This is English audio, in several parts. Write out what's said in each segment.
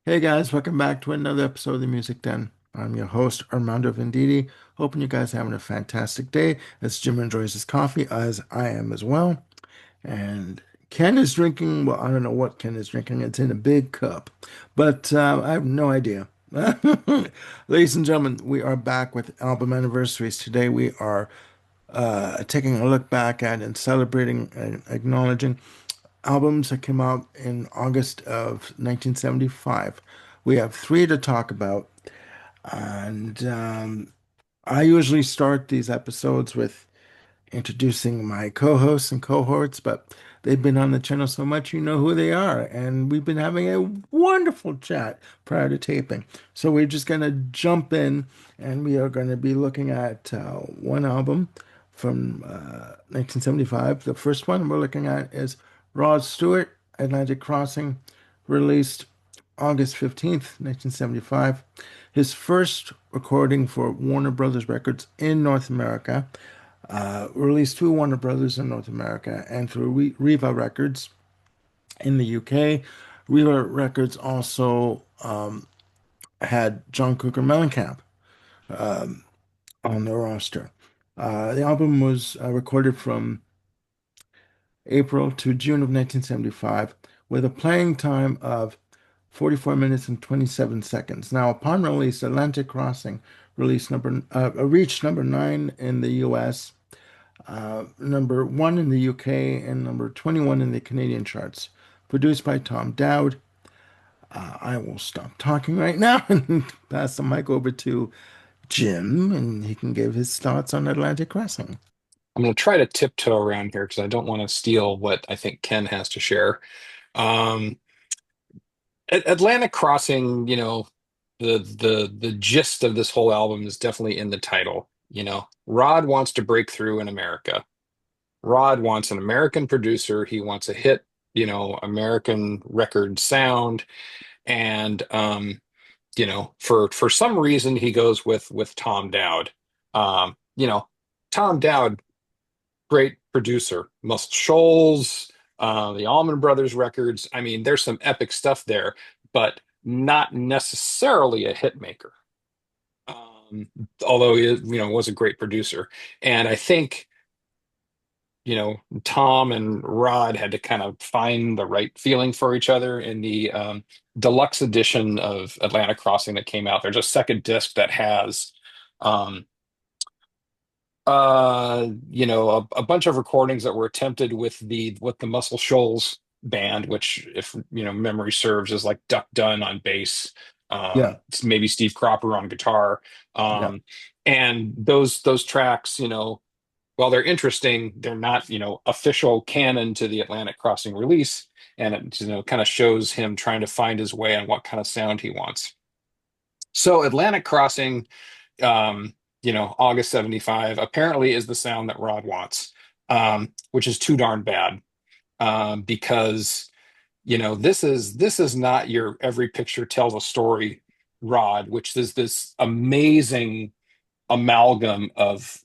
Hey guys, welcome back to another episode of the Music Den. I'm your host, Armando Venditti. Hoping you guys are having a fantastic day as Jim enjoys his coffee, as I am as well. And Ken is drinking, well, I don't know what Ken is drinking. It's in a big cup, but I have no idea. Ladies and gentlemen, we are back with album anniversaries. Today we are taking a look back at and celebrating and acknowledging albums that came out in August of 1975. We have three to talk about, and I usually start these episodes with introducing my co-hosts and cohorts, but they've been on the channel so much you know who they are, and we've been having a wonderful chat prior to taping. So we're just gonna jump in, and we are going to be looking at one album from 1975. The first one we're looking at is Rod Stewart, Atlantic Crossing, released August 15th, 1975. His first recording for Warner Brothers Records in North America, released through Warner Brothers in North America and through Riva Records in the UK. Riva Records also had John Cougar Mellencamp on the roster. The album was recorded from April to June of 1975 with a playing time of 44 minutes and 27 seconds. Now, upon release, Atlantic Crossing reached number 9 in the US, number 1 in the UK, and number 21 in the Canadian charts. Produced by Tom Dowd. I will stop talking right now and pass the mic over to Jim, and he can give his thoughts on Atlantic Crossing. I'm going to try to tiptoe around here because I don't want to steal what I think Ken has to share. Um, Atlantic Crossing, the gist of this whole album is definitely in the title. Rod wants to break through in America. Rod wants an American producer. He wants a hit, American record sound, and for some reason he goes with Tom Dowd. Um, you know, Tom Dowd, great producer. Muscle Shoals, the Allman Brothers records. I mean, there's some epic stuff there, but not necessarily a hit maker. Um, Although he, was a great producer, and I think Tom and Rod had to kind of find the right feeling for each other in the deluxe edition of Atlantic Crossing that came out. There's a second disc that has um, a bunch of recordings that were attempted with the Muscle Shoals band, which, if memory serves, is like Duck Dunn on bass, Yeah, it's maybe Steve Cropper on guitar, yeah. um, and those tracks, while they're interesting, they're not official canon to the Atlantic Crossing release, and it kind of shows him trying to find his way on what kind of sound he wants. So Atlantic Crossing, August 75, apparently is the sound that Rod wants, which is too darn bad. Because, this is not your every picture tells a story Rod, which is this amazing amalgam of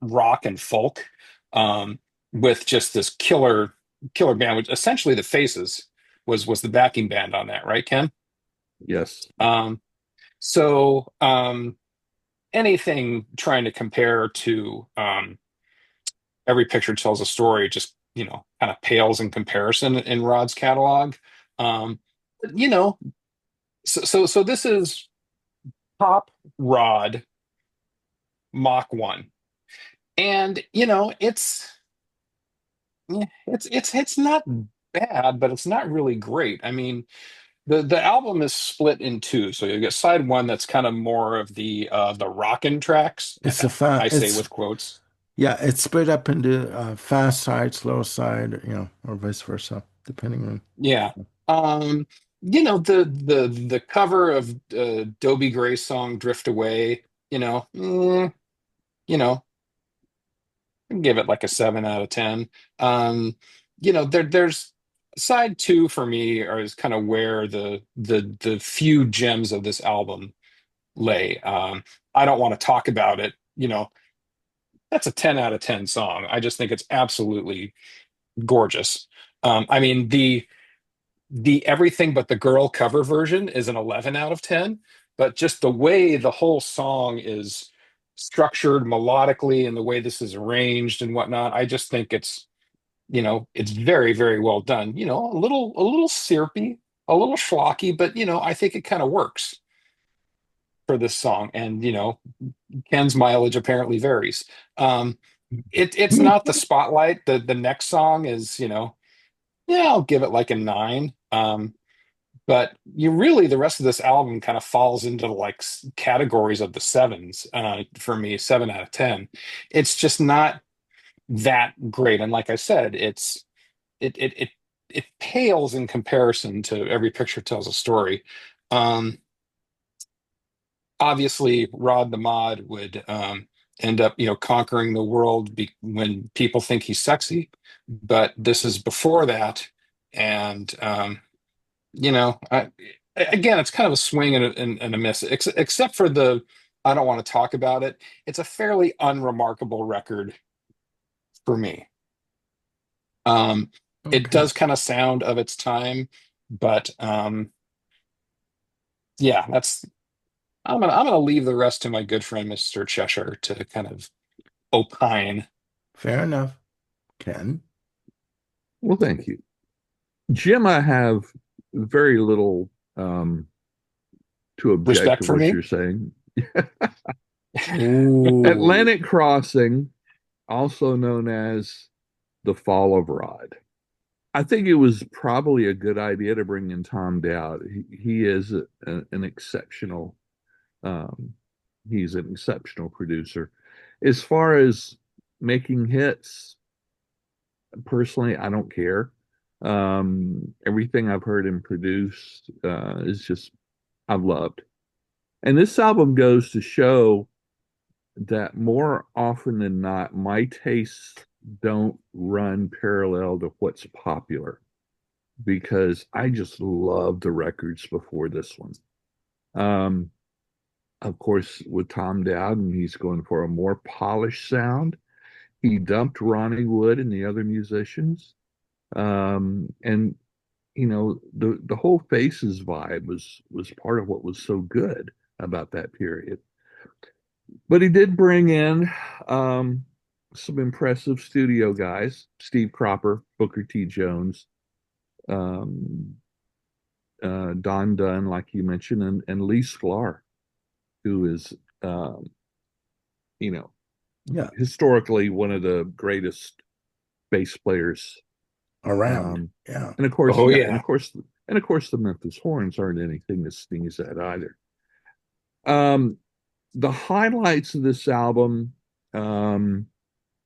rock and folk, um, with just this killer band, which essentially the Faces was the backing band on that, right, Ken? Yes. Um, so anything trying to compare to every picture tells a story just kind of pales in comparison in Rod's catalog. But, so this is pop Rod Mach 1, and it's not bad, but it's not really great. I mean, the album is split in two, so you get side one that's kind of more of the rockin' tracks. It's a fa I say it's with quotes. Yeah, it's split up into fast side, slow side, or vice versa, depending on. Yeah. Um, the cover of Dobie Gray's song "Drift Away," you know, I can give it like a 7 out of 10. There's side two for me is kind of where the few gems of this album lay. I don't want to talk about it. That's a 10 out of 10 song. I just think it's absolutely gorgeous. I mean, the Everything But the Girl cover version is an 11 out of 10, but just the way the whole song is structured melodically and the way this is arranged and whatnot, I just think it's very, very well done. A little syrupy, a little schlocky, but I think it kind of works for this song. And Ken's mileage apparently varies. It's not the spotlight. The next song is, yeah, I'll give it like a 9. But you really, the rest of this album kind of falls into like categories of the sevens, for me, 7 out of 10. It's just not that great. And like I said, it it it it pales in comparison to Every Picture Tells a Story. Um, Obviously, Rod the Mod would end up, conquering the world when people think he's sexy, but this is before that, and again, it's kind of a swing and a miss, except for the I don't want to talk about it. It's a fairly unremarkable record for me. Um, it Okay, does kind of sound of its time, but yeah, that's I'm gonna leave the rest to my good friend Mr. Cheshire to kind of opine. fair enough. Ken. Well, thank you. Jim, I have very little to object Respect to for what me? you're saying. Ooh, Atlantic Crossing, also known as The Fall of Rod. I think it was probably a good idea to bring in Tom Dowd. He is an exceptional um, he's an exceptional producer. As far as making hits, personally, I don't care. Everything I've heard him produce is just I've loved. And this album goes to show that more often than not, my tastes don't run parallel to what's popular because I just love the records before this one. Um, of course, with Tom Dowden, he's going for a more polished sound. He dumped Ronnie Wood and the other musicians. And the whole Faces vibe was part of what was so good about that period. But he did bring in um, some impressive studio guys: Steve Cropper, Booker T. Jones, um, Don Dunn, like you mentioned, and Lee Sklar, who is um, you know yeah, historically one of the greatest bass players. around. Um, Yeah. and of course, Oh yeah, and yeah. of course, the Memphis Horns aren't anything to sneeze at either. Um, the highlights of this album, um,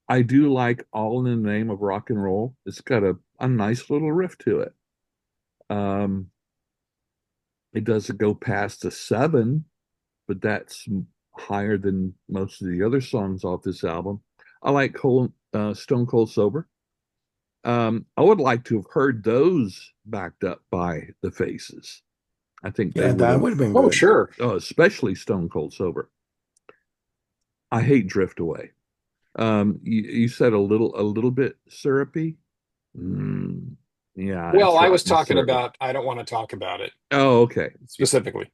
I do like All in the Name of Rock and Roll. It's got a nice little riff to it. Um, it doesn't go past a 7, but that's higher than most of the other songs off this album. I like Stone Cold Sober. I would like to have heard those backed up by the Faces. I think they Yeah, would that have, would have been Oh, good. sure. especially Stone Cold Sober. I hate Drift Away. You said a little bit syrupy. Mm, yeah, Well, it's I was right in the talking syrup. about I don't want to talk about it Oh, okay. Yeah, specifically.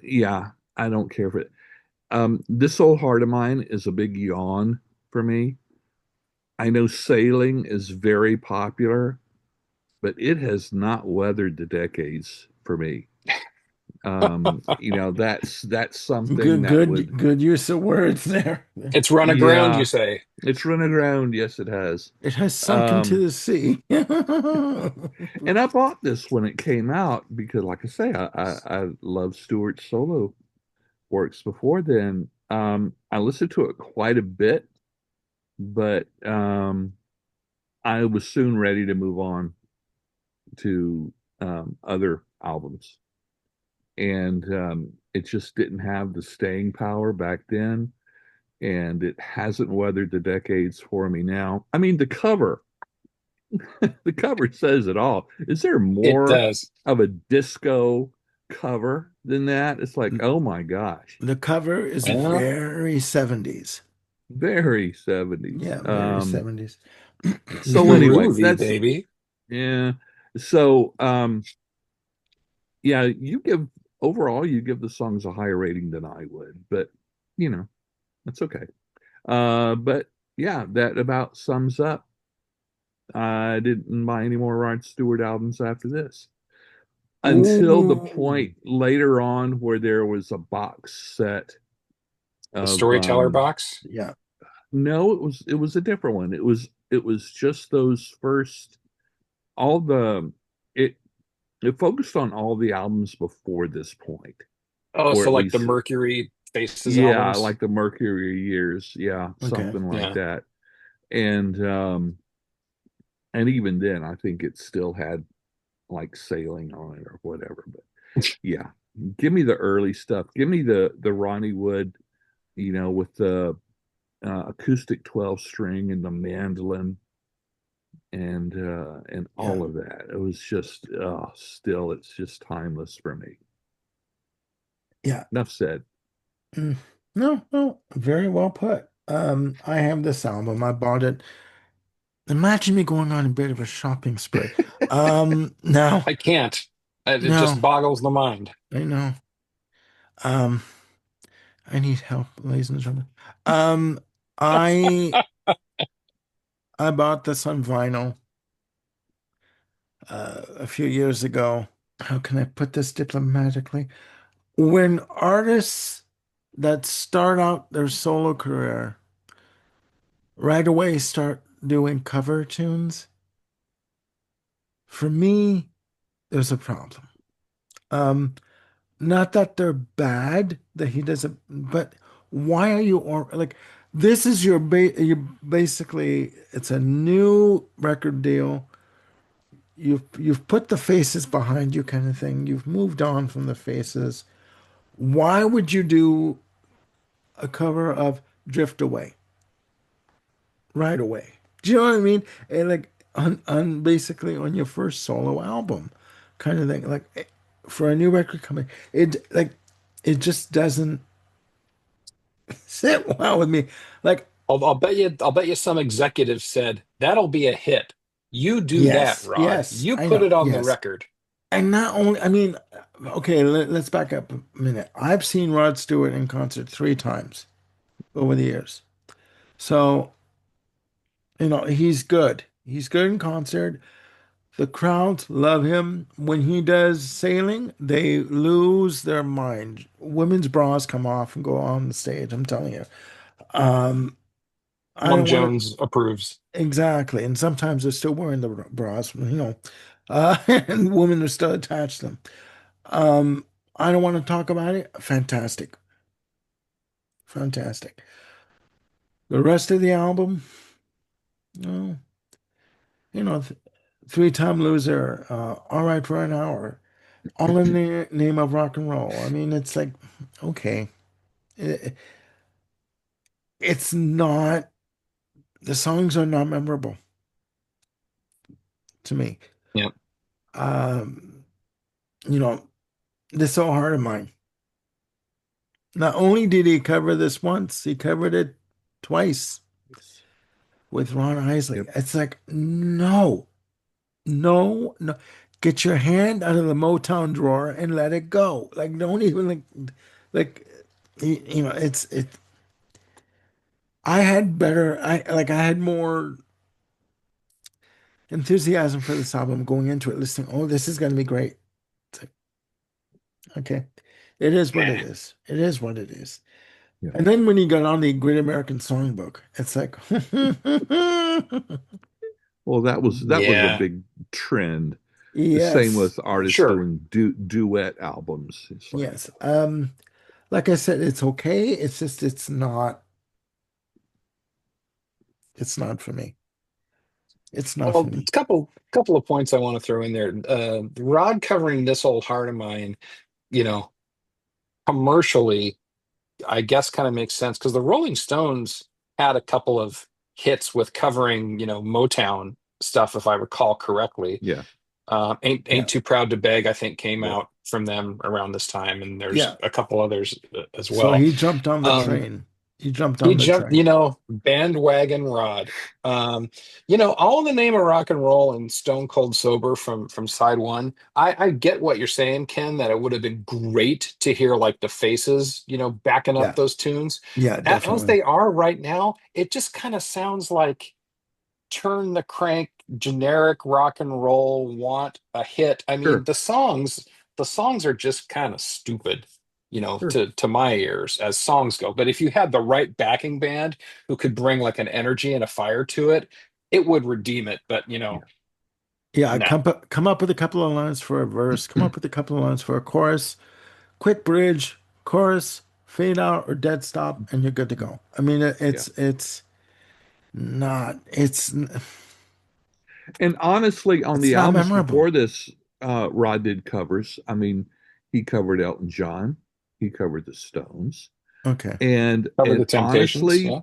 yeah. I don't care for it. This Old Heart of Mine is a big yawn for me. I know Sailing is very popular, but it has not weathered the decades for me. That's something Good, that would, good, good use of words there. It's run aground, you yeah, say. it's run aground. Yes, it has. It has sunk into Um, the sea. and I bought this when it came out because, like I say, I love Stewart's solo works before then. I listened to it quite a bit, but I was soon ready to move on to other albums. And it just didn't have the staying power back then. And it hasn't weathered the decades for me now. I mean, the cover says it all. Is there It more does. of a disco cover than that? It's like, oh my gosh, The cover is Well, very 70s. very 70s. Yeah, very 70s. So anyway, groovy, baby. yeah. So, yeah, you give the songs a higher rating than I would, but you know, that's okay. But yeah, that about sums up. I didn't buy any more Rod Stewart albums after this until the Ooh. point later on where there was a box set The of storyteller box. Yeah. no, it was a different one. It was just those first all the it it focused on all the albums before this point, Oh, or so at like the least Mercury Faces yeah, albums. like the Mercury years, yeah, Okay. something like Yeah. that. And even then I think it still had like sailing on it or whatever. But yeah, give me the early stuff. Give me the Ronnie Wood, with the acoustic 12 string and the mandolin and Yeah. all of that. It was just still it's just timeless for me. Yeah. Enough said. Mm. No, no, very well put. I have this album. I bought it. Imagine me going on a bit of a shopping spree. Now, I can't. It now, just boggles the mind. I know. Um, I need help, ladies and gentlemen. Um, I I bought this on vinyl a few years ago. How can I put this diplomatically? When artists that start out their solo career right away start doing cover tunes, for me, there's a problem. Um, Not that they're bad that he doesn't, but why are you or like this is you basically it's a new record deal. You've put the faces behind you kind of thing. You've moved on from the faces. Why would you do a cover of Drift Away right away? Do you know what I mean? And like on basically on your first solo album kind of thing. Like for a new record coming, it just doesn't sit well with me. Like, I'll bet you some executive said that'll be a hit. You do that, yes, Rod. yes, You I put know, it on the yes. record. And not only, I mean, okay, let's back up a minute. I've seen Rod Stewart in concert 3 times over the years. So, he's good. He's good in concert. The crowds love him. When he does sailing, they lose their mind. Women's bras come off and go on the stage. I'm telling you. Um, I Mom don't want to. Jones approves. Exactly. And sometimes they're still wearing the bras, and women are still attached to them. Um, I don't want to talk about it. Fantastic. Fantastic. The rest of the album, no, th 3-time loser, all right for an hour, all in the name of rock and roll. I mean, it's like, okay. It- it's not, the songs are not memorable to me. Yep. Um, you know, This So Hard of Mine. Not only did he cover this once, he covered it twice with Ron Isley. Yep. It's like, no, no, no. Get your hand out of the Motown drawer and let it go. Like, don't even like, it's it. I had better. I had more enthusiasm for this album going into it, listening. Oh, this is going to be great. It's like, okay, it is what it Meh. is. It is what it is. Yeah. And then when he got on the Great American Songbook, it's like, Well, that was a Yeah. big trend. The same yes, with artists Sure. doing duet albums. It's like, yes. Like I said, it's okay. It's just it's not for me. It's not for Well, me. a couple of points I want to throw in there. Rod covering this old heart of mine, you know, commercially, I guess kind of makes sense because the Rolling Stones had a couple of hits with covering, Motown stuff, if I recall correctly. yeah, Ain't Yeah. Too Proud to Beg, I think, came yep. out from them around this time, and there's Yeah. a couple others as So well. he jumped on the Um, train. You jumped He on the jumped, train. bandwagon Rod. Um, all in the name of rock and roll and Stone Cold Sober from side one. I get what you're saying, Ken, that it would have been great to hear like the Faces, backing up Yeah, those tunes. yeah, As definitely. they are right now, it just kind of sounds like turn the crank, generic rock and roll, want a hit. I mean, Sure, the songs are just kind of stupid, sure. to my ears as songs go. But if you had the right backing band who could bring like an energy and a fire to it, it would redeem it. But Yeah. Yeah, no. come up with a couple of lines for a verse, come up with a couple of lines for a chorus, quick bridge, chorus, fade out or dead stop, and you're good to go. I mean, Yeah. not it's And honestly, on it's the not albums memorable. before this, Rod did covers. I mean, he covered Elton John, he covered the Stones, Okay. and Cover and the Temptations. honestly, Yeah.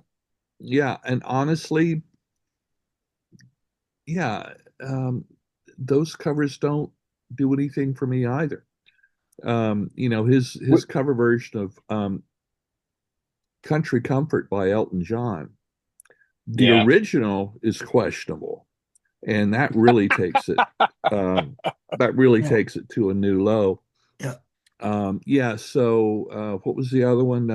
yeah, and honestly, yeah, those covers don't do anything for me either. His Wh- cover version of "Country Comfort" by Elton John, the Yeah. original is questionable, and um, that really Yeah. takes it to a new low. Yeah. Yeah. So, what was the other one?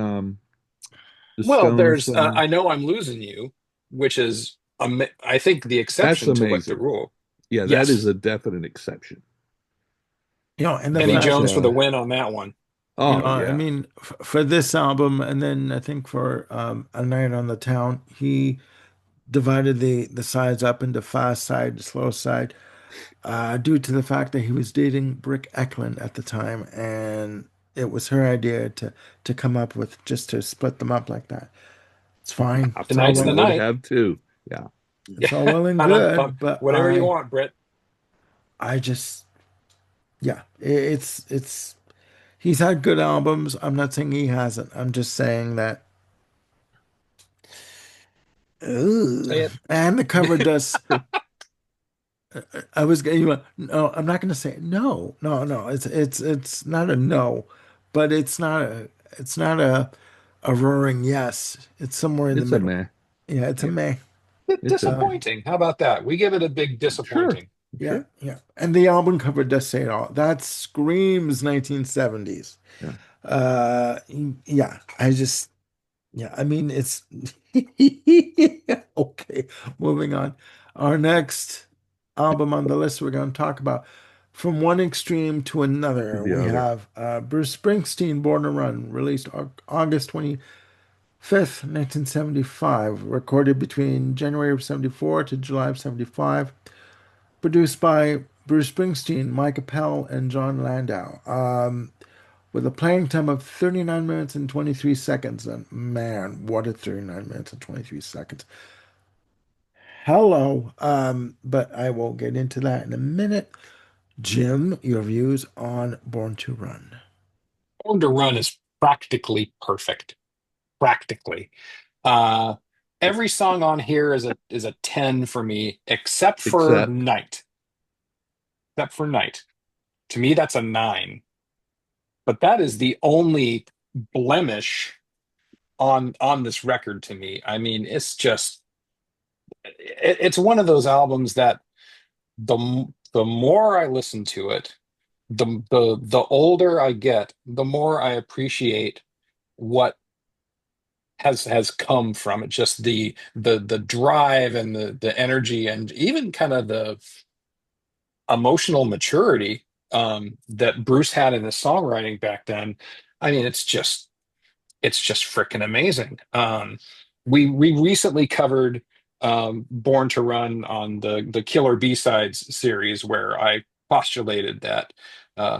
The Well, Stones. there's I know I'm losing you, which is I think the That's exception to what the amazing. rule. Yeah, that is Yes. a definite exception. And the Kenny But fact Jones that for the win on that one. oh I yeah, mean, f for this album, and then I think for A Night on the Town, he divided the sides up into fast side, slow side, due to the fact that he was dating Brick Eklund at the time, and it was her idea to come up with just to split them up like that. It's fine. I It's all Tonight's probably the well. would night. have too. Yeah. It's all well and And good, but whatever you want, Britt. I just, yeah, it's. He's had good albums. I'm not saying he hasn't. I'm just saying that. Ugh. Say it. And the cover does. I was going. No, I'm not going to say it. No, no, no. It's not a no, but it's not a roaring yes. It's somewhere in the It's a middle. meh. Yeah, it's a Yeah, meh. it's a meh. Disappointing. How about that? We give it a big Sure, disappointing. Yeah, sure. yeah. And the album cover does say it all. That screams 1970s. Yeah. Uh, yeah. Yeah. I mean, it's okay. Moving on. Our next album on the list we're going to talk about from one extreme to To another. the We other. have Bruce Springsteen, Born to Run, released August 25th, 1975, recorded between January of 74 to July of 75. Produced by Bruce Springsteen, Mike Appel, and John Landau, with a playing time of 39 minutes and 23 seconds. And man, what a 39 minutes and 23 seconds. Hello. But I will get into that in a minute. Jim, your views on Born to Run. Born to Run is practically perfect. Practically. Uh, every song on here is a 10 for me, except for Except Night. Except for Night. To me, that's a 9. But that is the only blemish on this record to me. I mean, it's one of those albums that the more I listen to it, the older I get, the more I appreciate what has come from it. Just the drive and the energy and even kind of the emotional maturity that Bruce had in his songwriting back then. I mean, it's just freaking amazing. We recently covered Born to Run on the Killer B-Sides series, where I postulated that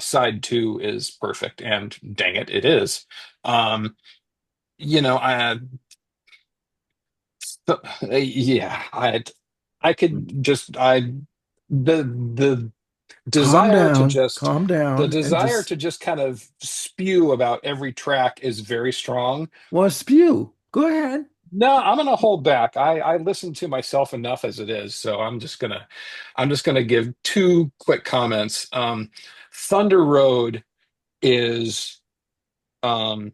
side two is perfect, and dang it, it is. Um, I yeah, I could just the desire to just Calm the down, and desire just to just kind of spew about every track is very strong. well, spew. Go ahead. No, I'm gonna hold back. I listen to myself enough as it is, so I'm just gonna give two quick comments. Thunder Road is um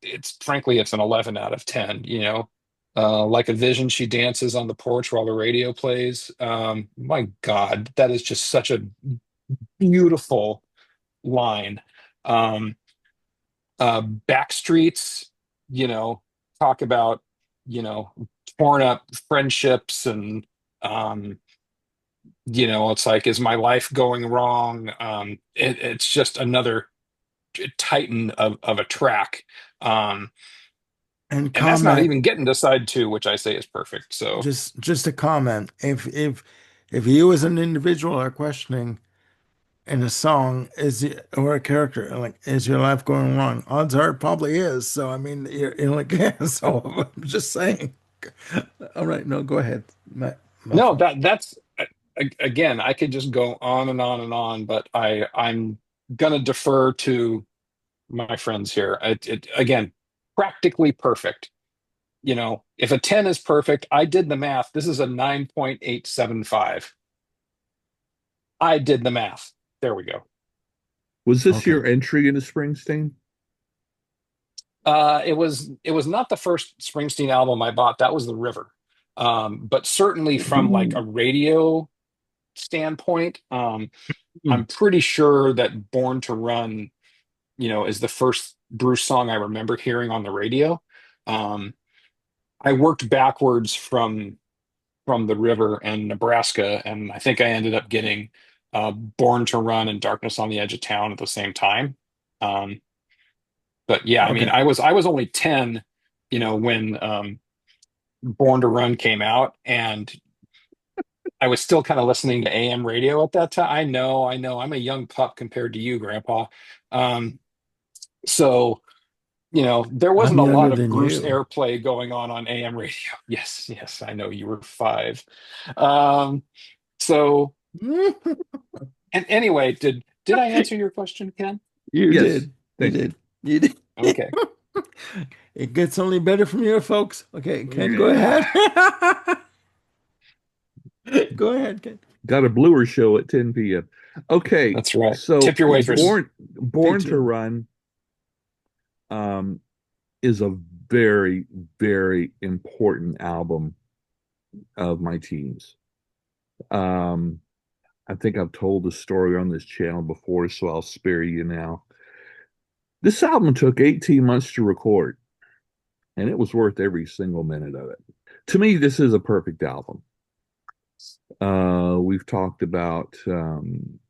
it's frankly it's an 11 out of 10, you know. Like a vision, she dances on the porch while the radio plays. My God, that is just such a beautiful line. Um, Backstreets, you know, talk about, you know, torn up friendships and, um, you know, it's like, is my life going wrong? It's just another titan of a track. Um, And and that's not comment, even getting to side two, which I say is perfect. So, just a comment. If you as an individual are questioning in a song, is it, or a character, like, is your life going wrong? Odds are it probably is. So I mean, you're like, yeah. So I'm just saying. All right, no, go ahead. My no, fault. that's again, I could just go on and on and on, but I'm gonna defer to my friends here. Again, practically perfect. You know, if a 10 is perfect, I did the math. This is a 9.875. I did the math. There we go. Was this Okay. your entry into Springsteen? It was not the first Springsteen album I bought. That was The River. But certainly from like a radio standpoint, I'm pretty sure that Born to Run, you know, is the first Bruce song I remember hearing on the radio. Um, I worked backwards from the river and Nebraska, and I think I ended up getting Born to Run and Darkness on the Edge of Town at the same time. Um, but yeah, I mean, Okay. I was only 10, you know, when Born to Run came out, and I was still kind of listening to AM radio at that time. I know, I'm a young pup compared to you, Grandpa. Um, so you know, there I'm wasn't a younger lot of than Bruce you. airplay going on AM radio. Yes, yes, I know you were 5. Um, so And anyway, did I answer your question, Ken? You Yes, did. You thank you. did. You did. Okay. It gets only better from here, folks. Okay, Ken, go Yeah. ahead. Go ahead, Ken. Got a bluer show at 10 p.m. Okay, That's right. Tip so your waitress. Stay Born to tuned. Run um, is a very, very important album of my teens. Um, I think I've told the story on this channel before, so I'll spare you now. This album took 18 months to record, and it was worth every single minute of it. To me, this is a perfect album. We've talked about Jim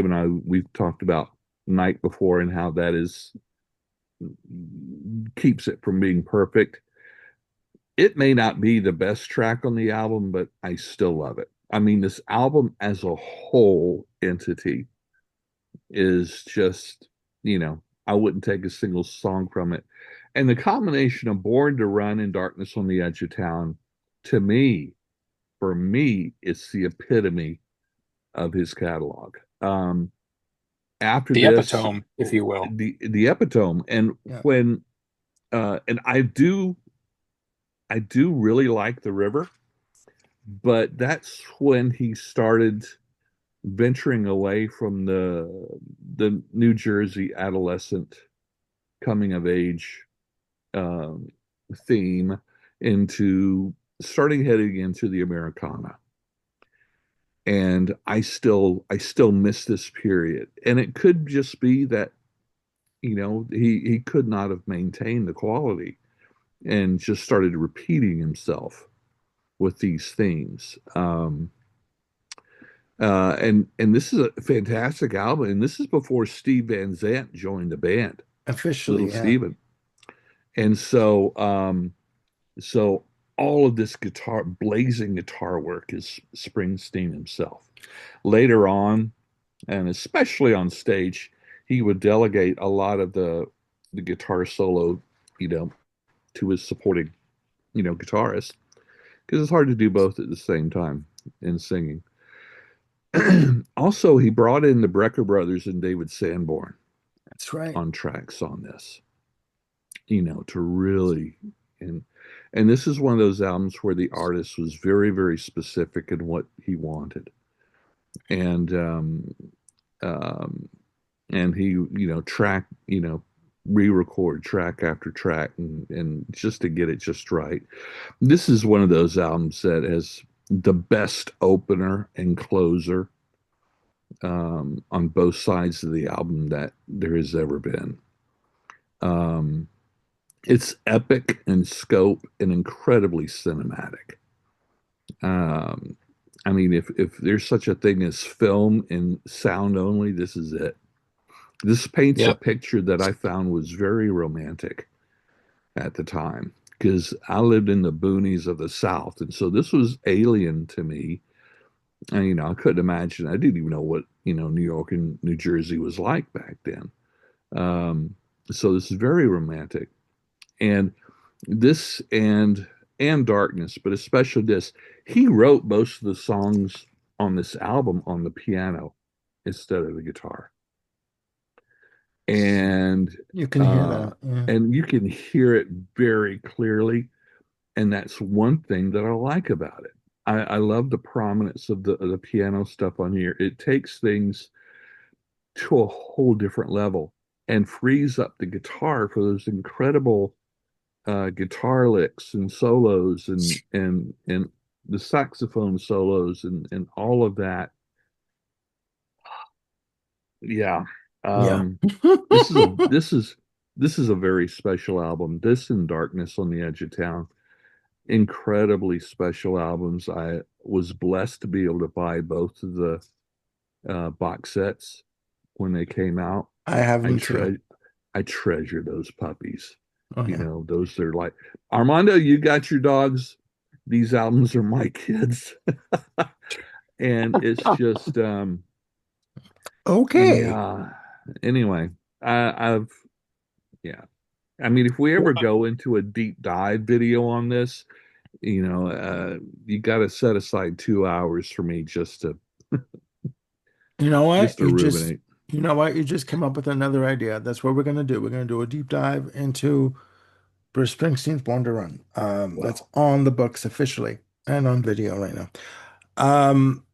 and I. We've talked about Night Before and how that is keeps it from being perfect. It may not be the best track on the album, but I still love it. I mean, this album as a whole entity is just, I wouldn't take a single song from it. And the combination of Born to Run and Darkness on the Edge of Town, to me, for me, it's the epitome of his catalog. After The this, epitome, if you will. the epitome, and Yeah, when and I do really like the river, but that's when he started venturing away from the New Jersey adolescent coming of age um, theme into starting heading into the Americana. And I still miss this period. And it could just be that, he could not have maintained the quality and just started repeating himself with these themes. And this is a fantastic album, and this is before Steve Van Zandt joined the band, Little officially, yeah. Steven. And so all of this blazing guitar work is Springsteen himself. Later on, and especially on stage, he would delegate a lot of the guitar solo, you know, to his supporting, guitarist, because it's hard to do both at the same time in singing. Also, he brought in the Brecker brothers and David Sanborn That's right. on tracks on this, to really and and this is one of those albums where the artist was very, very specific in what he wanted. And um and he, track, re-record track after track and just to get it just right. This is one of those albums that has the best opener and closer on both sides of the album that there has ever been. Um, it's epic in scope and incredibly cinematic. Um, I mean, if there's such a thing as film and sound only, this is it. This paints a Yep. picture that I found was very romantic at the time because I lived in the boonies of the South, and so this was alien to me. And I couldn't imagine. I didn't even know what New York and New Jersey was like back then. Um, so this is very romantic, and this and Darkness, but especially this. He wrote most of the songs on this album on the piano instead of the guitar, and You can hear uh, that. Yeah. and you can hear it very clearly. And that's one thing that I like about it. I love the prominence of the piano stuff on here. It takes things to a whole different level and frees up the guitar for those incredible guitar licks and solos and the saxophone solos and all of that. Yeah. Yeah. Um, this is a very special album. This and Darkness on the Edge of Town, incredibly special albums. I was blessed to be able to buy both of the box sets when they came out. I have I them too. tre I treasure those puppies. Oh yeah. Those are like Armando, you got your dogs. These albums are my kids. And it's just Okay. yeah. Anyway, I've yeah. I mean, if we ever go into a deep dive video on this, you got to set aside 2 hours for me You know just what? to ruminate. You know what? You just came up with another idea. That's what we're gonna do. We're gonna do a deep dive into Bruce Springsteen's Born to Run. That's Wow. on the books officially and on video right now. Um,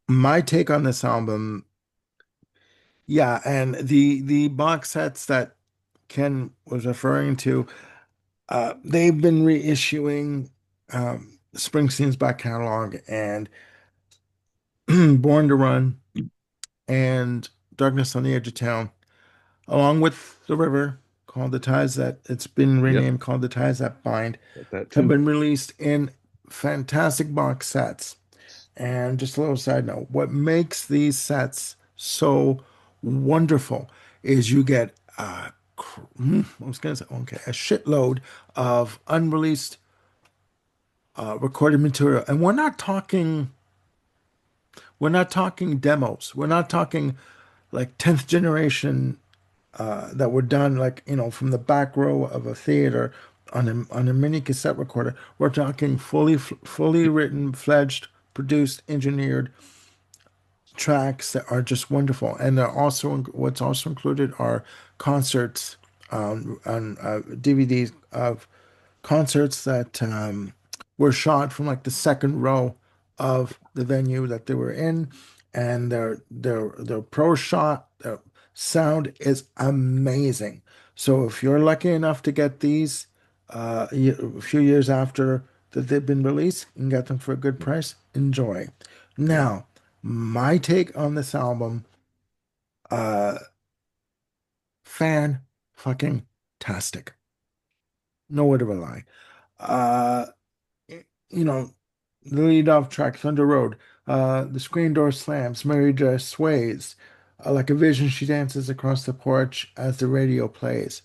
my take on this album, yeah, and the box sets that Ken was referring to, they've been reissuing Springsteen's back catalog and Born to Run and Darkness on the Edge of Town, along with The River, called The Ties That it's been Yep, renamed called The Ties That Bind, got that have too. been released in fantastic box sets. And just a little side note, what makes these sets so wonderful is you get I was gonna say okay, a shitload of unreleased recorded material, and we're not talking demos, we're not talking like 10th generation that were done like from the back row of a theater on a mini cassette recorder. We're talking fully written, fledged, produced, engineered tracks that are just wonderful. And they're also what's also included are concerts on DVDs of concerts that were shot from like the second row of the venue that they were in, and their pro shot, their sound is amazing. So if you're lucky enough to get these a few years after that they've been released and get them for a good price, enjoy. Yeah, Now, my take on this album, uh, fan fucking tastic. No word of a lie. Uh, you know, the lead off track, Thunder Road, the screen door slams, Mary J. sways, like a vision, she dances across the porch as the radio plays.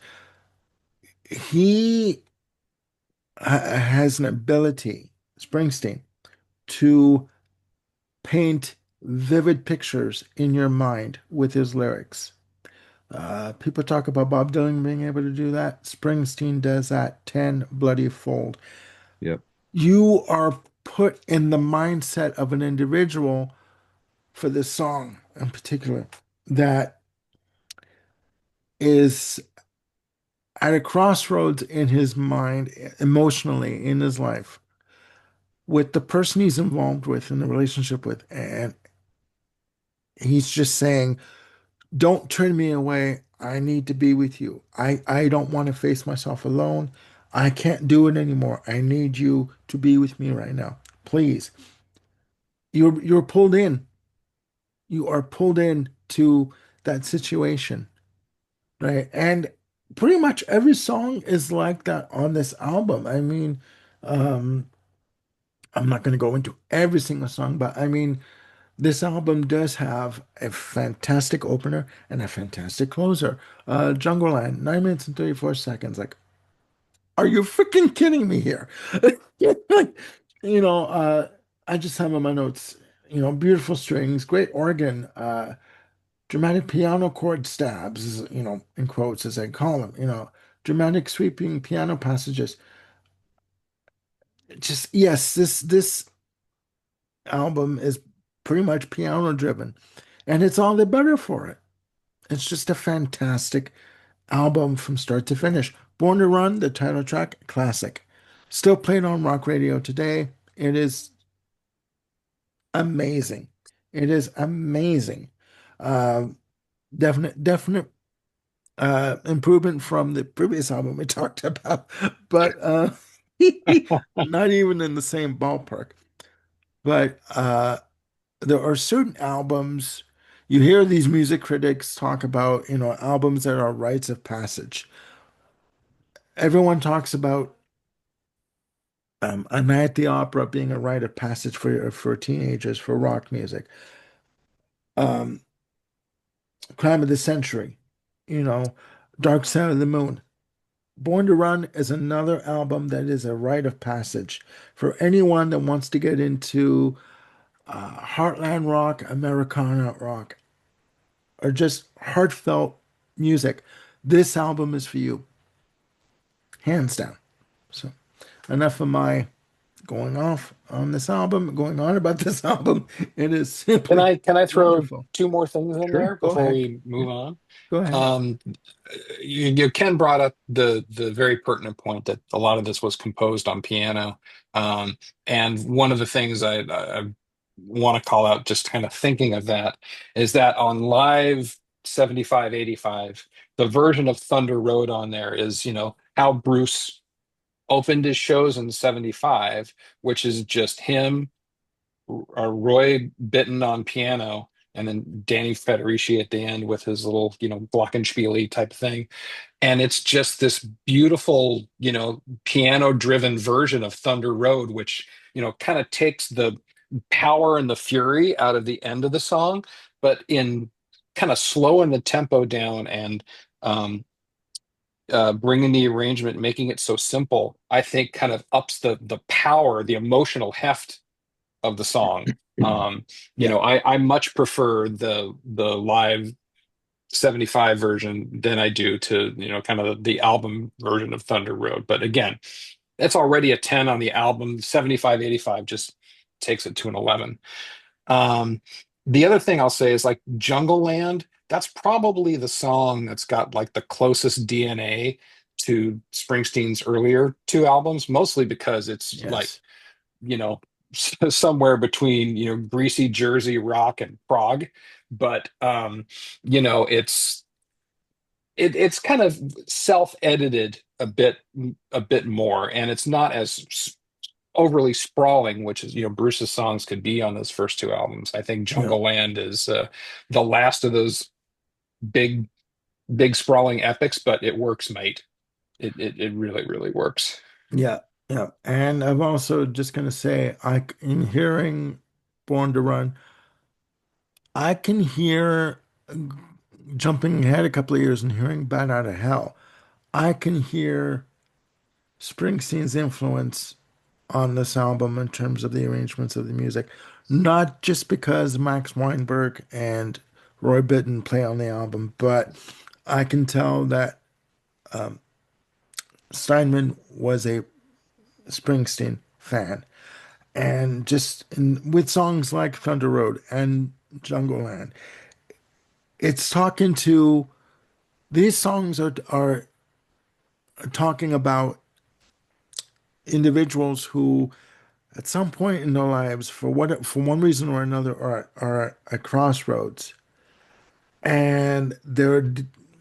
He has an ability, Springsteen, to paint vivid pictures in your mind with his lyrics. People talk about Bob Dylan being able to do that. Springsteen does that 10 bloody fold. yep, You are put in the mindset of an individual for this song in particular that is at a crossroads in his mind, emotionally in his life, with the person he's involved with in the relationship with. And he's just saying, don't turn me away. I need to be with you. I don't want to face myself alone. I can't do it anymore. I need you to be with me right now. Please. You're pulled in. You are pulled in to that situation, right? And pretty much every song is like that on this album. I mean, um, I'm not going to go into every single song, but I mean, this album does have a fantastic opener and a fantastic closer. Jungle Land, 9 minutes and 34 seconds. Like, are you freaking kidding me here? Like, you know, I just have on my notes, beautiful strings, great organ, dramatic piano chord stabs, in quotes as I call them, dramatic sweeping piano passages. Just, yes, this album is pretty much piano driven, and it's all the better for it. It's just a fantastic album from start to finish. Born to Run, the title track, classic. Still played on rock radio today. It is amazing. It is amazing. Uh, definite improvement from the previous album we talked about, but not even in the same ballpark. But there are certain albums you hear these music critics talk about, albums that are rites of passage. Everyone talks about A Night at the Opera being a rite of passage for teenagers for rock music. Um, Crime of the Century, you know, Dark Side of the Moon. Born to Run is another album that is a rite of passage for anyone that wants to get into heartland rock, Americana rock, or just heartfelt music. This album is for you, hands down. So, enough of my going off on this album, going on about this album. It is Can simply I throw wonderful. two more things in Sure, there go before ahead. we move on? Go ahead. Um, Ken brought up the very pertinent point that a lot of this was composed on piano. Um, and one of the things I want to call out, just kind of thinking of that, is that on Live 75, 85, the version of Thunder Road on there is, how Bruce opened his shows in 75, which is just him, Roy Bittan on piano, and then Danny Federici at the end with his little, glockenspiel type thing. And it's just this beautiful, piano driven version of Thunder Road, which, kind of takes the power and the fury out of the end of the song, but in kind of slowing the tempo down and bringing the arrangement, making it so simple, I think kind of ups the power, the emotional heft of the song. Um, Yeah, I much prefer the live 75 version than I do to, kind of the album version of Thunder Road. But again, it's already a 10 on the album. 75, 85 just takes it to an 11. Um, the other thing I'll say is like Jungle Land, that's probably the song that's got like the closest DNA to Springsteen's earlier two albums, mostly because it's like, yes. you know, somewhere between, greasy Jersey rock and prog. But it's kind of self-edited a bit more, and it's not as overly sprawling, which is, Bruce's songs could be on those first two albums. I think Yeah, Jungle Land is the last of those big big sprawling epics, but it works, mate. It really, really works. yeah, yeah. And I'm also just gonna say, in hearing Born to Run, I can hear jumping ahead a couple of years and hearing Bat Out of Hell. I can hear Springsteen's influence on this album in terms of the arrangements of the music, not just because Max Weinberg and Roy Bittan play on the album, but I can tell that Steinman was a Springsteen fan. And with songs like Thunder Road and Jungle Land, it's talking to these songs are talking about individuals who at some point in their lives, for one reason or another, are at crossroads, and they're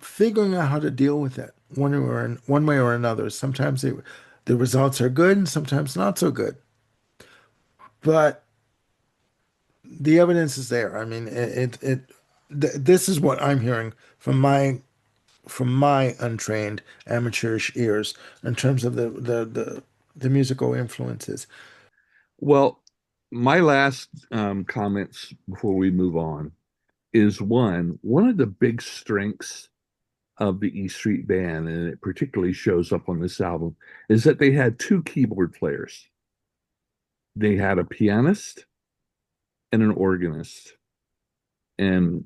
figuring out how to deal with it one way or another. Sometimes the results are good and sometimes not so good. But the evidence is there. I mean, this is what I'm hearing from my untrained amateurish ears in terms of the musical influences. Well, my last comments before we move on is one of the big strengths of the E Street Band, and it particularly shows up on this album, is that they had two keyboard players. They had a pianist and an organist, and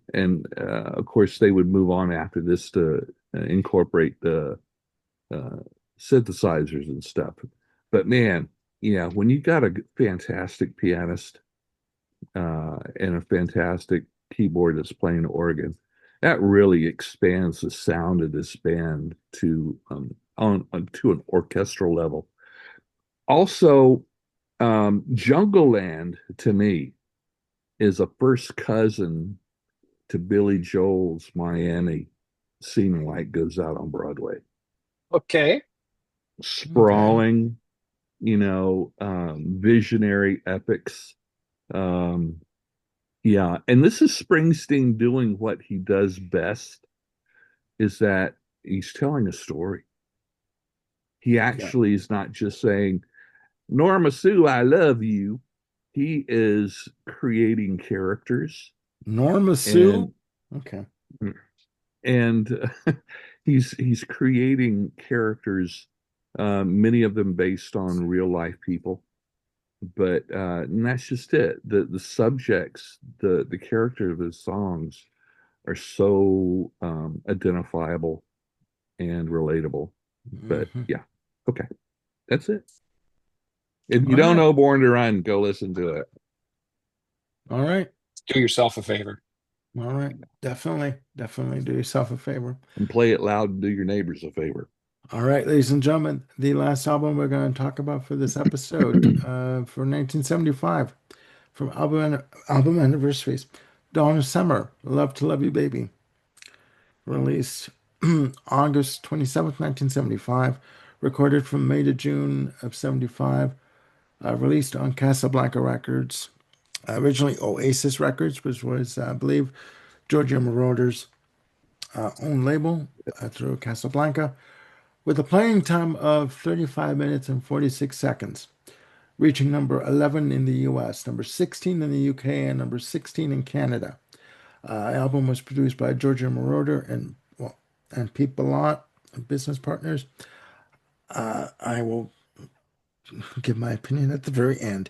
of course they would move on after this to incorporate the uh, synthesizers and stuff. But man, yeah, when you got a fantastic pianist and a fantastic keyboard that's playing organ, that really expands the sound of this band to to an orchestral level. Also, Jungle Land to me is a first cousin to Billy Joel's Miami Scene Light Goes Out on Broadway. Okay. Okay. Sprawling, visionary epics. Um, yeah, and this is Springsteen doing what he does best, is that he's telling a story. He Yeah. actually is not just saying, Norma Sue, I love you. He is creating characters Norma Sue? and Okay. and he's creating characters, many of them based on real life people. But and that's just it. The subjects, the character of his songs are so identifiable and relatable. But Hmm. yeah, okay, that's it. If you All don't right. know Born to Run, go listen to it All right. Do yourself a favor. All right. Definitely. Definitely do yourself a favor. and play it loud and do your neighbors a favor. All right, ladies and gentlemen, the last album we're going to talk about for this episode, for 1975, from album Anniversaries, Dawn of Summer, Love to Love You Baby, released August 27th, 1975, recorded from May to June of 75, released on Casablanca Records, originally Oasis Records, which was, I believe, Giorgio Moroder's own label through Casablanca, with a playing time of 35 minutes and 46 seconds, reaching number 11 in the US, number 16 in the UK, and number 16 in Canada. Album was produced by Giorgio Moroder and Pete Bellotte, business partners. I will give my opinion at the very end.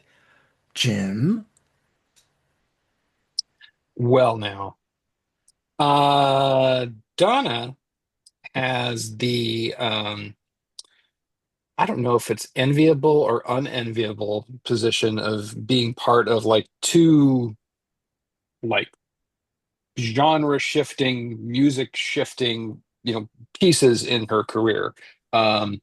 Jim? Well, now, uh, Donna has the I don't know if it's enviable or unenviable position of being part of like two like genre shifting, music shifting, pieces in her career. Um,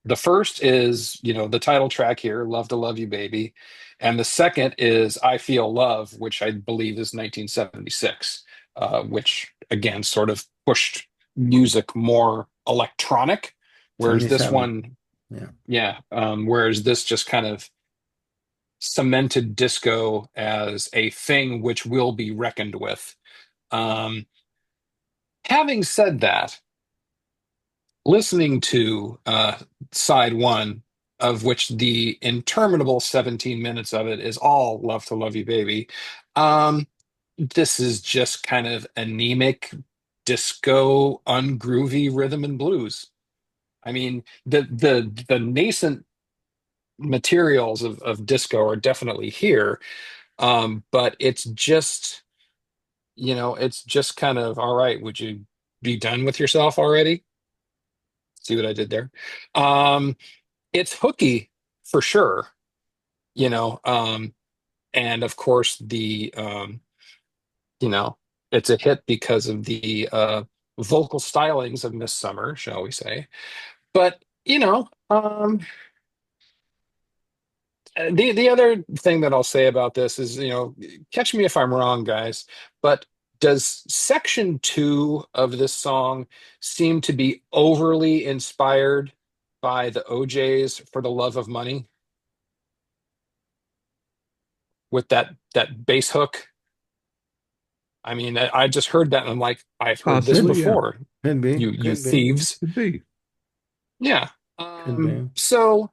the first is, the title track here, Love to Love You Baby. And the second is I Feel Love, which I believe is 1976, which again sort of pushed music more electronic. Whereas this 77. one, Yeah. yeah, whereas this just kind of cemented disco as a thing which will be reckoned with. Um, Having said that, listening to side one, of which the interminable 17 minutes of it is all Love to Love You Baby, um, this is just kind of anemic, disco, ungroovy rhythm and blues. I mean, the nascent materials of disco are definitely here, but it's just kind of all right. Would you be done with yourself already? See what I did there? Um, it's hooky for sure, you know, um, and of course you know, it's a hit because of the vocal stylings of Miss Summer, shall we say? But the other thing that I'll say about this is, catch me if I'm wrong, guys, but Does section two of this song seem to be overly inspired by the OJ's For the Love of Money with that bass hook? I mean, I just heard that and I'm like, I've heard this Could Possibly, yeah. before. could be, You could be, thieves. Could be. Yeah. could be. So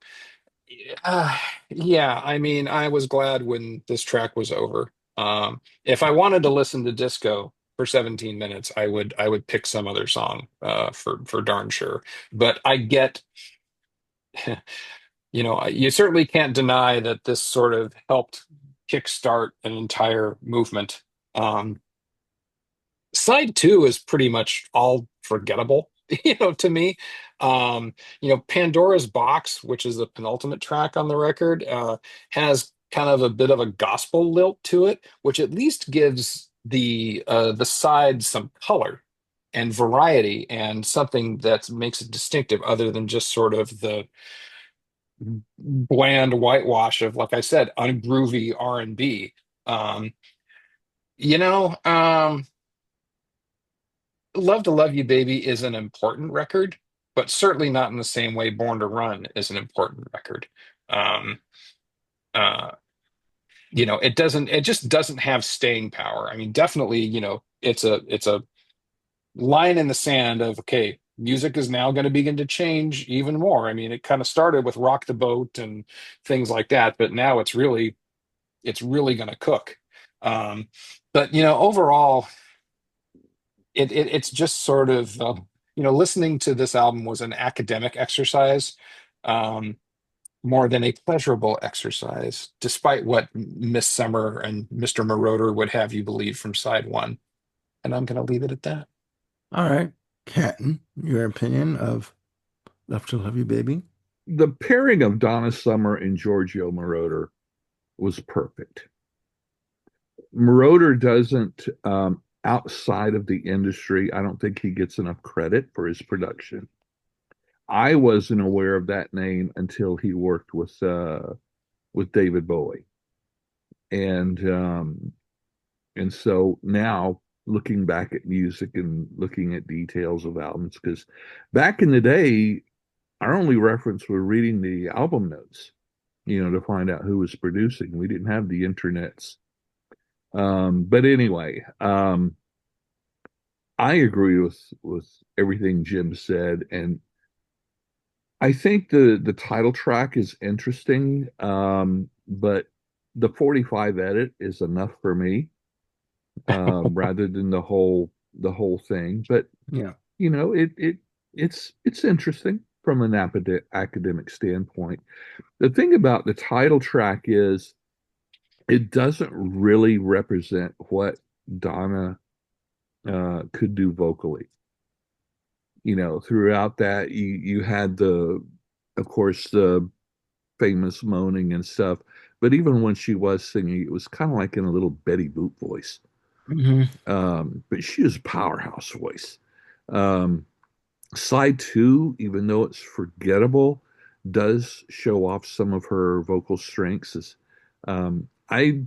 uh, yeah, I mean, I was glad when this track was over. If I wanted to listen to disco for 17 minutes, I would pick some other song for darn sure. But I get, you certainly can't deny that this sort of helped kickstart an entire movement. Um, Side two is pretty much all forgettable, to me. Pandora's Box, which is the penultimate track on the record, has kind of a bit of a gospel lilt to it, which at least gives the side some color and variety and something that makes it distinctive other than just sort of the bland whitewash of, like I said, ungroovy R&B. Um, you know, um, Love to Love You Baby is an important record, but certainly not in the same way Born to Run is an important record. Um, uh, it just doesn't have staying power. I mean, definitely, it's a line in the sand of, okay, music is now going to begin to change even more. I mean, it kind of started with Rock the Boat and things like that, but now it's really going to cook. Um, but overall, it's just sort of listening to this album was an academic exercise, um, more than a pleasurable exercise, despite what Miss Summer and Mr. Moroder would have you believe from side one. And I'm going to leave it at that. All right, Catton, your opinion of Love to Love You, Baby? The pairing of Donna Summer and Giorgio Moroder was perfect. Moroder doesn't, outside of the industry, I don't think he gets enough credit for his production. I wasn't aware of that name until he worked with David Bowie, and so now looking back at music and looking at details of albums, because back in the day, our only reference were reading the album notes, to find out who was producing. We didn't have the internets. But anyway, I agree with everything Jim said, and I think the title track is interesting, but the 45 edit is enough for me, rather than the whole thing. But Yeah, it's interesting from an academic standpoint. The thing about the title track is it doesn't really represent what Donna could do vocally. Throughout that you had of course, the famous moaning and stuff, but even when she was singing, it was kind of like in a little Betty Boop voice. hmm But she has a powerhouse voice. Um, Side two, even though it's forgettable, does show off some of her vocal strengths. I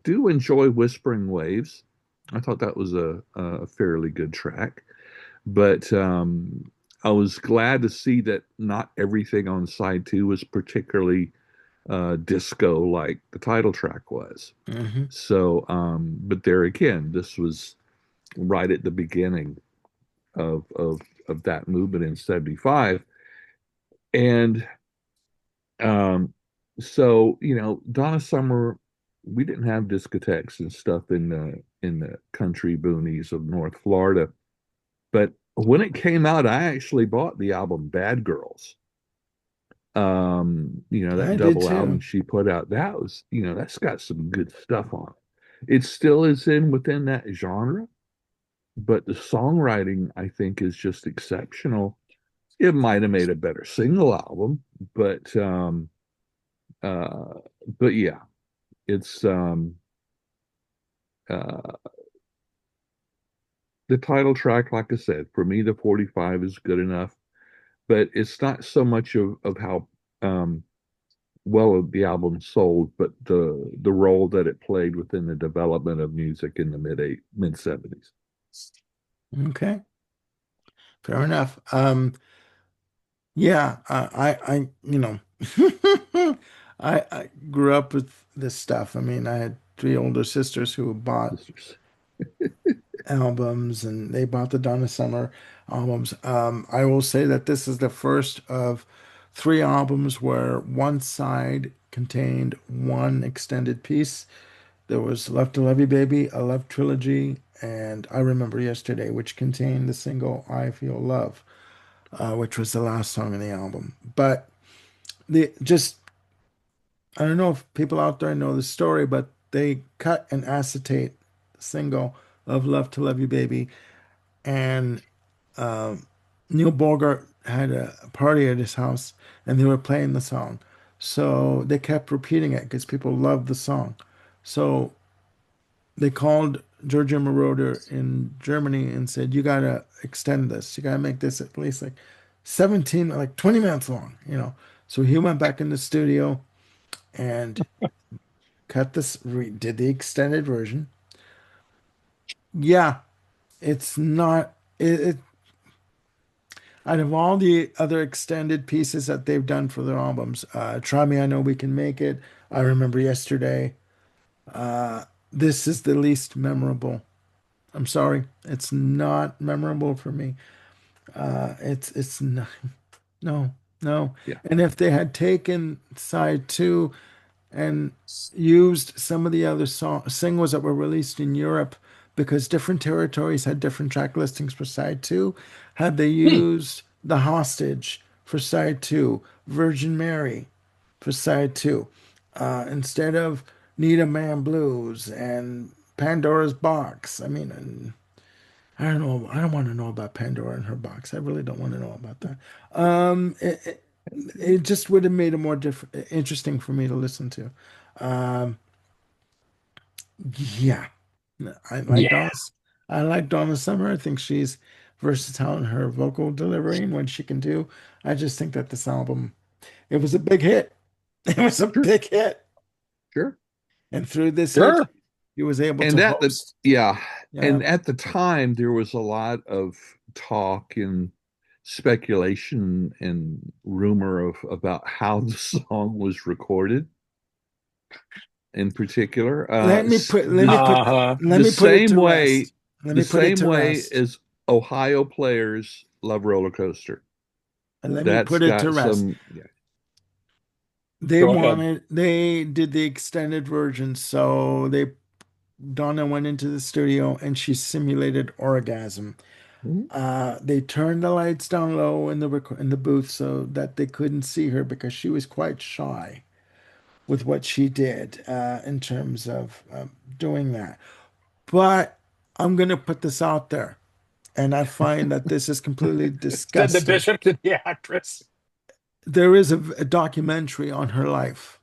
do enjoy Whispering Waves. I thought that was a fairly good track, but I was glad to see that not everything on side two was particularly disco like the title track was. hmm So, but there again, this was right at the beginning of that movement in '75, and um, so Donna Summer, we didn't have discotheques and stuff in the country boonies of North Florida, but when it came out, I actually bought the album Bad Girls. That I did double album too. she put out, that's got some good stuff on it. It still is in within that genre, but the songwriting I think is just exceptional. It might have made a better single album, uh but yeah, it's uh the title track, like I said, for me the 45 is good enough, but it's not so much of how um well the album sold, but the role that it played within the development of music in the mid 70s. Okay, fair enough. Yeah, I grew up with this stuff. I mean, I had three older sisters who bought Sisters. albums and they bought the Donna Summer albums. I will say that this is the first of three albums where one side contained one extended piece. There was Love to Love You Baby, a love trilogy, and I Remember Yesterday, which contained the single I Feel Love, which was the last song in the album. But the just I don't know if people out there know the story, but they cut an acetate single of Love to Love You Baby, and um, Neil Bogart had a party at his house, and they were playing the song. So they kept repeating it because people loved the song. So they called Giorgio Moroder in Germany and said, "You gotta extend this. You gotta make this at least like 17, like 20 minutes long, you know." So he went back in the studio and cut this, did the extended version. Yeah, it's not it, out of all the other extended pieces that they've done for their albums, Try Me, I Know We Can Make It, I Remember Yesterday, uh, this is the least memorable. I'm sorry, it's not memorable for me. It's not, no, no. Yeah. And if they had taken side two and used some of the other singles that were released in Europe because different territories had different track listings for side two. Had they Hmm. used The Hostage for side two, Virgin Mary for side two, instead of Need a Man Blues and Pandora's Box. I mean, and I don't know. I don't want to know about Pandora and her box. I really don't want to know about that. Um, it, it, it just would have made it more interesting for me to listen to. Um, yeah, I like Yeah. Donna. I like Donna Summer. I think she's versatile in her vocal delivery and what she can do. I just think that this album, it was a big hit. It was a Sure, big hit, sure. and through this hit, Sure. he was able to And host. yeah, Yeah, and at the time there was a lot of talk and speculation and rumor of about how the song was recorded in particular. let me put let me put Uh-huh. let The me put it same to way, rest. Let the me put it same to way rest. as Ohio players love roller coaster. And let me That's put it to got rest. some, yeah. Go ahead. They did the extended version, so they Donna went into the studio and she simulated orgasm. Mhm. They turned the lights down low in in the booth so that they couldn't see her because she was quite shy with what she did in terms of doing that. But I'm gonna put this out there, and I find that this is completely Said the disgusting. bishop to the actress. There is a documentary on her life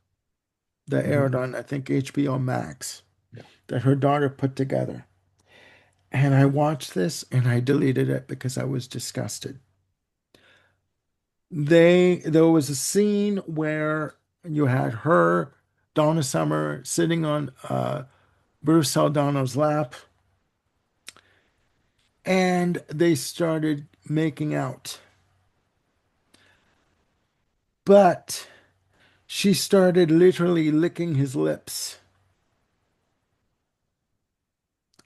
that Mhm. aired on, I think, HBO Max Yeah. that her daughter put together. And I watched this and I deleted it because I was disgusted. There was a scene where you had her, Donna Summer, sitting on Bruce Saldano's lap, and they started making out. But she started literally licking his lips,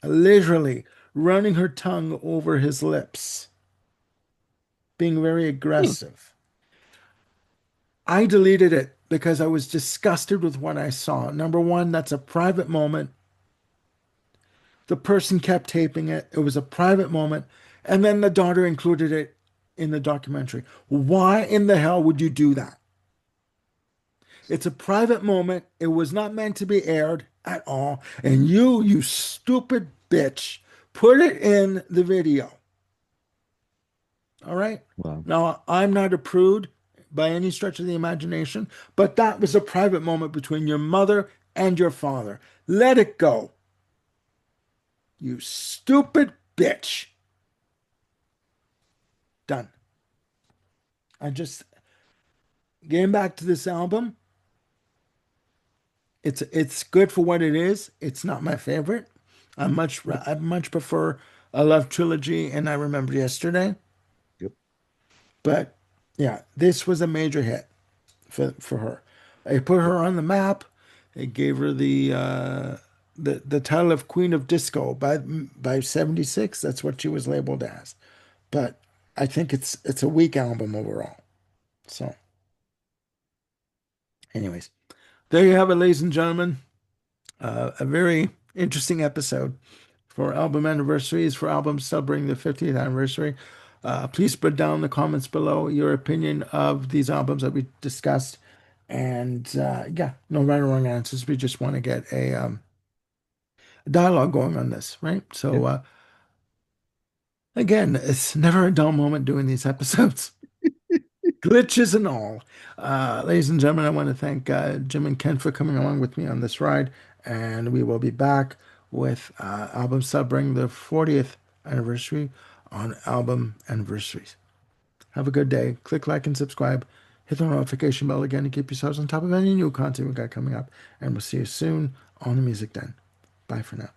literally running her tongue over his lips, being very Hmm. aggressive. I deleted it because I was disgusted with what I saw. Number one, that's a private moment. The person kept taping it. It was a private moment. And then the daughter included it in the documentary. Why in the hell would you do that? It's a private moment. It was not meant to be aired at all. And you stupid bitch, put it in the video. All right. Wow. Now, I'm not a prude by any stretch of the imagination, but that was a private moment between your mother and your father. Let it go. You stupid bitch. Done. I just getting back to this album. It's good for what it is. It's not my favorite. Yep. I much prefer a Love Trilogy and I Remember Yesterday. Yep. But yeah, this was a major hit for her. It put Yep. her on the map. It gave her the title of Queen of Disco by 76. That's what she was labeled as. But I think it's a weak album overall. So, anyways, there you have it, ladies and gentlemen. A very interesting episode for album anniversaries, for albums celebrating the 50th anniversary. Please put down in the comments below your opinion of these albums that we discussed. And yeah, no right or wrong answers. We just want to get a dialogue going on this, right? Yeah. So, again, it's never a dull moment doing these episodes. Glitches and all. Ladies and gentlemen, I want to thank Jim and Ken for coming along with me on this ride, and we will be back with albums celebrating the 40th anniversary on album anniversaries. Have a good day. Click like and subscribe. Hit the notification bell again to keep yourselves on top of any new content we got coming up, and we'll see you soon on the Music Den. Bye for now.